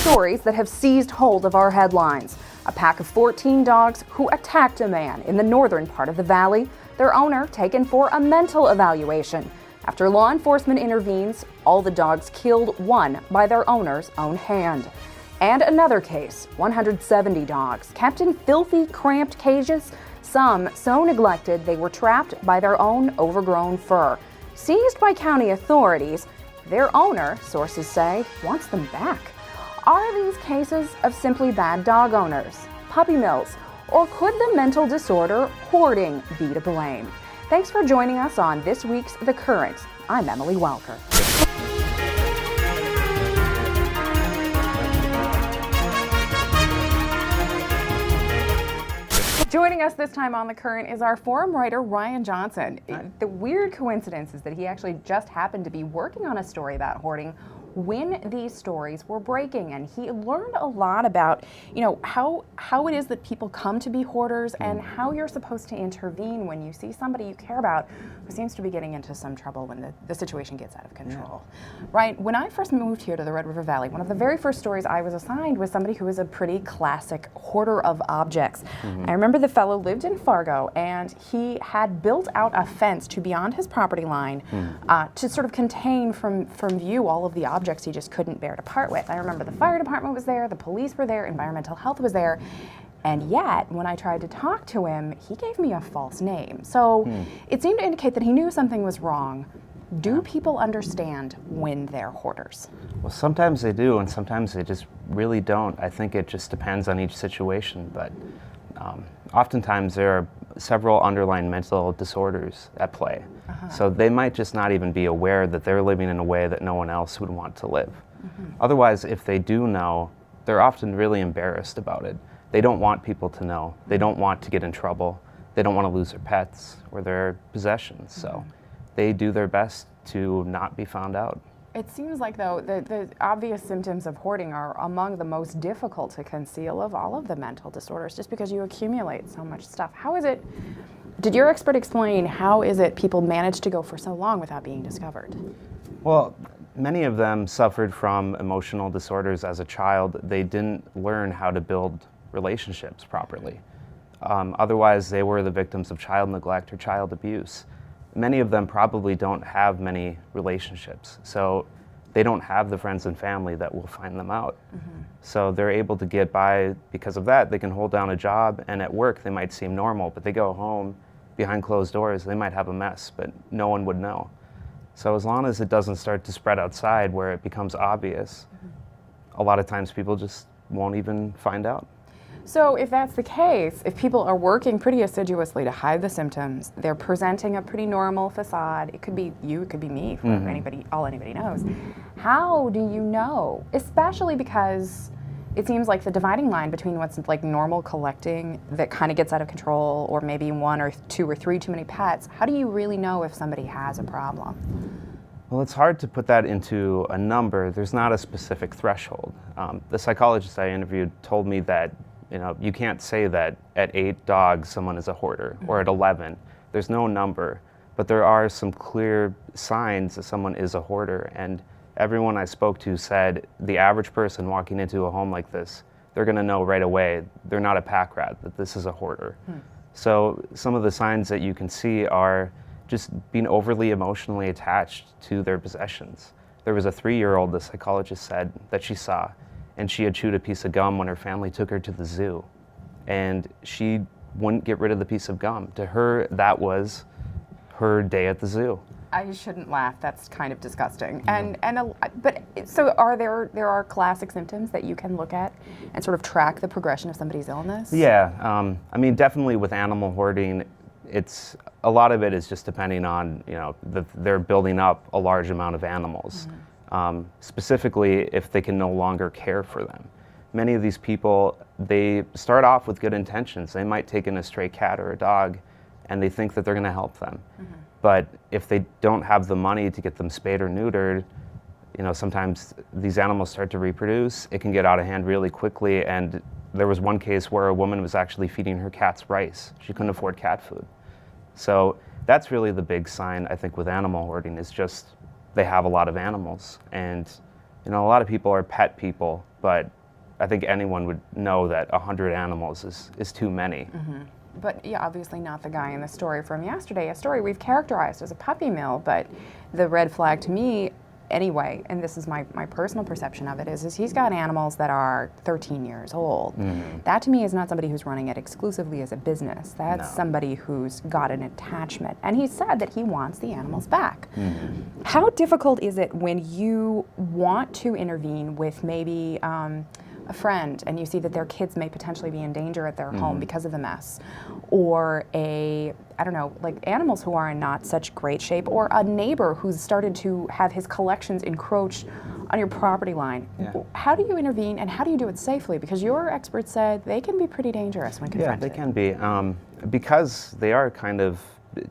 stories that have seized hold of our headlines. A pack of 14 dogs who attacked a man in the northern part of the valley, their owner taken for a mental evaluation. After law enforcement intervenes, all the dogs killed, one by their owner's own hand. And another case, 170 dogs kept in filthy, cramped cages, some so neglected they were trapped by their own overgrown fur. Seized by county authorities, their owner, sources say, wants them back. Are these cases of simply bad dog owners, puppy mills, or could the mental disorder hoarding be to blame? Thanks for joining us on this week's The Current. I'm Emily Welker. Joining us this time on The Current is our forum writer, Ryan Johnson. The weird coincidence is that he actually just happened to be working on a story about hoarding when these stories were breaking, and he learned a lot about, how it is that people come to be hoarders and how you're supposed to intervene when you see somebody you care about who seems to be getting into some trouble when the situation gets out of control. Yeah. Right, when I first moved here to the Red River Valley, one of the very first stories I was assigned was somebody who was a pretty classic hoarder of objects. I remember the fellow lived in Fargo, and he had built out a fence to beyond his property line to sort of contain from view all of the objects he just couldn't bear to part with. I remember the fire department was there, the police were there, environmental health was there, and yet when I tried to talk to him, he gave me a false name. So it seemed to indicate that he knew something was wrong. Do people understand when they're hoarders? Well, sometimes they do, and sometimes they just really don't. I think it just depends on each situation, but oftentimes there are several underlying mental disorders at play. So they might just not even be aware that they're living in a way that no one else would want to live. Otherwise, if they do know, they're often really embarrassed about it. They don't want people to know. They don't want to get in trouble. They don't want to lose their pets or their possessions. So they do their best to not be found out. It seems like, though, the obvious symptoms of hoarding are among the most difficult to conceal of all of the mental disorders, just because you accumulate so much stuff. How is it, did your expert explain, how is it people manage to go for so long without being discovered? Well, many of them suffered from emotional disorders as a child. They didn't learn how to build relationships properly. Otherwise, they were the victims of child neglect or child abuse. Many of them probably don't have many relationships, so they don't have the friends and family that will find them out. So they're able to get by because of that. They can hold down a job, and at work they might seem normal, but they go home behind closed doors, they might have a mess, but no one would know. So as long as it doesn't start to spread outside where it becomes obvious, a lot of times people just won't even find out. So if that's the case, if people are working pretty assiduously to hide the symptoms, they're presenting a pretty normal facade, it could be you, it could be me, for all anybody knows. How do you know? Especially because it seems like the dividing line between what's like normal collecting that kind of gets out of control, or maybe one or two or three too many pets, how do you really know if somebody has a problem? Well, it's hard to put that into a number. There's not a specific threshold. The psychologist I interviewed told me that you can't say that at 8 dogs someone is a hoarder, or at 11. There's no number, but there are some clear signs that someone is a hoarder, and everyone I spoke to said the average person walking into a home like this, they're going to know right away they're not a pack rat, that this is a hoarder. So some of the signs that you can see are just being overly emotionally attached to their possessions. There was a 3-year-old, the psychologist said, that she saw, and she had chewed a piece of gum when her family took her to the zoo. And she wouldn't get rid of the piece of gum. To her, that was her day at the zoo. I shouldn't laugh, that's kind of disgusting. But so there are classic symptoms that you can look at and sort of track the progression of somebody's illness? Yeah, I mean, definitely with animal hoarding, a lot of it is just depending on, they're building up a large amount of animals. Specifically if they can no longer care for them. Many of these people, they start off with good intentions. They might take in a stray cat or a dog and they think that they're going to help them. But if they don't have the money to get them spayed or neutered, sometimes these animals start to reproduce. It can get out of hand really quickly, and there was one case where a woman was actually feeding her cats rice. She couldn't afford cat food. So that's really the big sign, I think, with animal hoarding, is just they have a lot of animals, and you know, a lot of people are pet people, but I think anyone would know that 100 animals is too many. But yeah, obviously not the guy in the story from yesterday, a story we've characterized as a puppy mill, but the red flag to me, anyway, and this is my personal perception of it, is he's got animals that are 13 years old. That to me is not somebody who's running it exclusively as a business. That's somebody who's got an attachment. And he said that he wants the animals back. How difficult is it when you want to intervene with maybe a friend and you see that their kids may potentially be in danger at their home because of the mess, or I don't know, like animals who are in not such great shape, or a neighbor who's started to have his collections encroach on your property line? How do you intervene, and how do you do it safely? Because your experts said they can be pretty dangerous when confronted. Yeah, they can be, because they are kind of,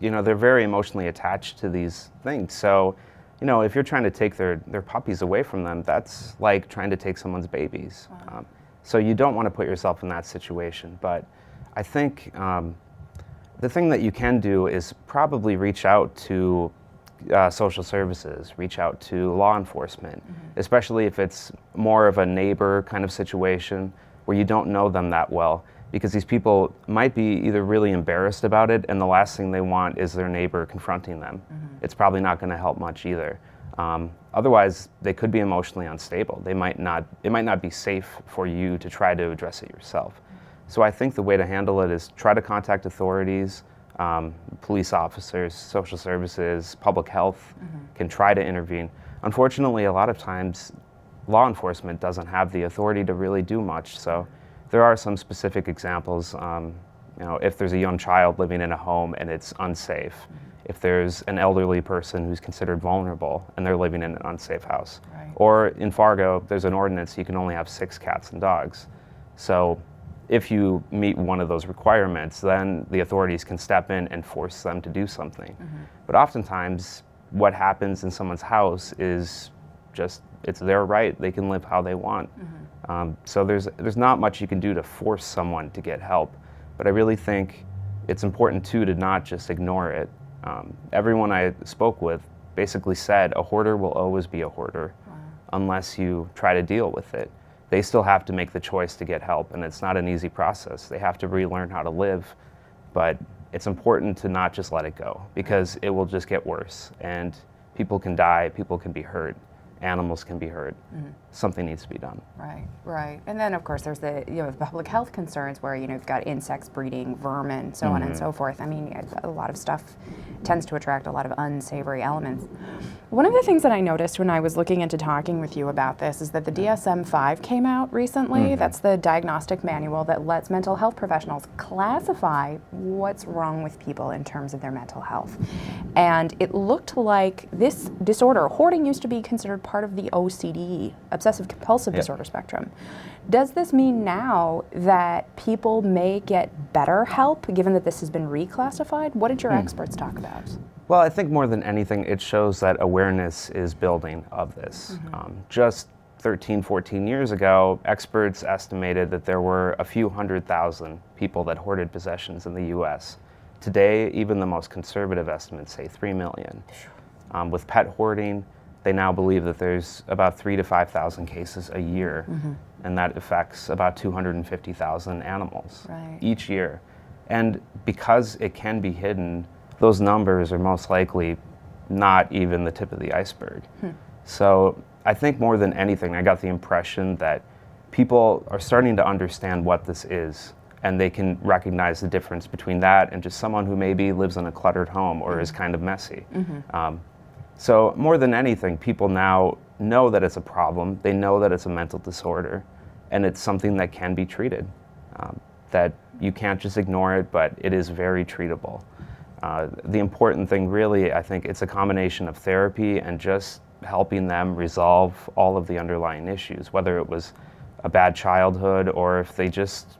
you know, they're very emotionally attached to these things. So, you know, if you're trying to take their puppies away from them, that's like trying to take someone's babies. So you don't want to put yourself in that situation. But I think the thing that you can do is probably reach out to social services, reach out to law enforcement, especially if it's more of a neighbor kind of situation where you don't know them that well, because these people might be either really embarrassed about it, and the last thing they want is their neighbor confronting them. It's probably not going to help much either. Otherwise, they could be emotionally unstable. It might not be safe for you to try to address it yourself. So I think the way to handle it is try to contact authorities, police officers, social services, public health can try to intervene. Unfortunately, a lot of times, law enforcement doesn't have the authority to really do much. So there are some specific examples. You know, if there's a young child living in a home and it's unsafe, if there's an elderly person who's considered vulnerable and they're living in an unsafe house. Or in Fargo, there's an ordinance you can only have 6 cats and dogs. So if you meet one of those requirements, then the authorities can step in and force them to do something. But oftentimes, what happens in someone's house is just, it's their right. They can live how they want. So there's not much you can do to force someone to get help. But I really think it's important too to not just ignore it. Everyone I spoke with basically said a hoarder will always be a hoarder unless you try to deal with it. They still have to make the choice to get help, and it's not an easy process. They have to relearn how to live, but it's important to not just let it go, because it will just get worse, and people can die, people can be hurt, animals can be hurt. Something needs to be done. Right. And then of course there's the the public health concerns where you've got insects breeding, vermin, so on and so forth. I mean, a lot of stuff tends to attract a lot of unsavory elements. One of the things that I noticed when I was looking into talking with you about this is that the DSM-5 came out recently. That's the diagnostic manual that lets mental health professionals classify what's wrong with people in terms of their mental health. And it looked like this disorder, hoarding, used to be considered part of the OCD, obsessive compulsive disorder spectrum. Does this mean now that people may get better help, given that this has been reclassified? What did your experts talk about? Well, I think more than anything, it shows that awareness is building of this. Just 13, 14 years ago, experts estimated that there were a few 100,000 people that hoarded possessions in the US. Today, even the most conservative estimates say 3 million. With pet hoarding, they now believe that there's about 3,000 to 5,000 cases a year, and that affects about 250,000 animals each year. And because it can be hidden, those numbers are most likely not even the tip of the iceberg. So I think more than anything, I got the impression that people are starting to understand what this is, and they can recognize the difference between that and just someone who maybe lives in a cluttered home or is kind of messy. So more than anything, people now know that it's a problem. They know that it's a mental disorder, and it's something that can be treated. That you can't just ignore it, but it is very treatable. The important thing really, I think, it's a combination of therapy and just helping them resolve all of the underlying issues, whether it was a bad childhood or if they just,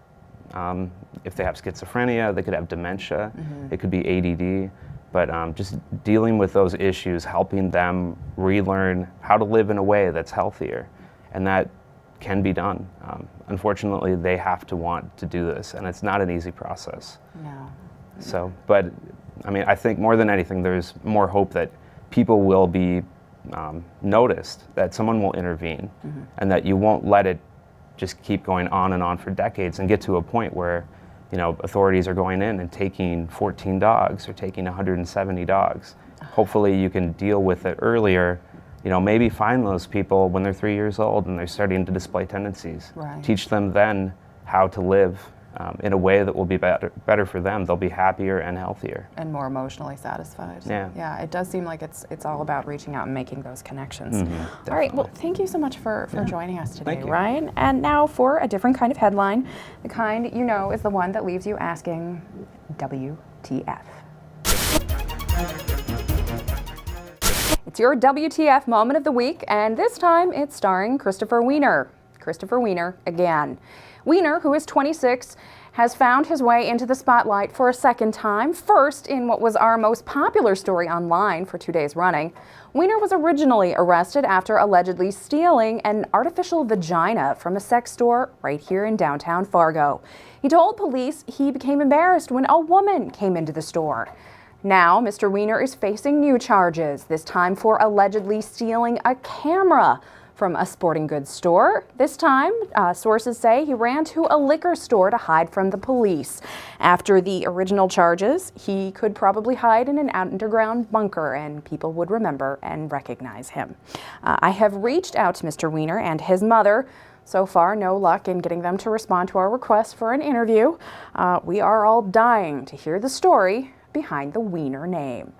if they have schizophrenia, they could have dementia, it could be ADD. But just dealing with those issues, helping them relearn how to live in a way that's healthier. And that can be done. Unfortunately, they have to want to do this, and it's not an easy process. No. So, but I mean, I think more than anything, there's more hope that people will be noticed, that someone will intervene, and that you won't let it just keep going on and on for decades and get to a point where, you know, authorities are going in and taking 14 dogs or taking 170 dogs. Hopefully you can deal with it earlier, you know, maybe find those people when they're 3 years old and they're starting to display tendencies. Right. Teach them then how to live in a way that will be better for them. They'll be happier and healthier. And more emotionally satisfied. Yeah. Yeah, it does seem like it's all about reaching out and making those connections. Mm-hmm, All right, well, thank you so much for joining us today, Thank you. Ryan. And now for a different kind of headline, the kind you know is the one that leaves you asking, WTF? It's your WTF moment of the week, and this time it's starring Christopher Weiner. Christopher Weiner again. Weiner, who is 26, has found his way into the spotlight for a second time, first in what was our most popular story online for 2 days running. Weiner was originally arrested after allegedly stealing an artificial vagina from a sex store right here in downtown Fargo. He told police he became embarrassed when a woman came into the store. Now, Mr. Weiner is facing new charges, this time for allegedly stealing a camera from a sporting goods store. This time, sources say he ran to a liquor store to hide from the police. After the original charges, he could probably hide in an underground bunker and people would remember and recognize him. I have reached out to Mr. Weiner and his mother. So far, no luck in getting them to respond to our request for an interview. We are all dying to hear the story behind the Weiner name.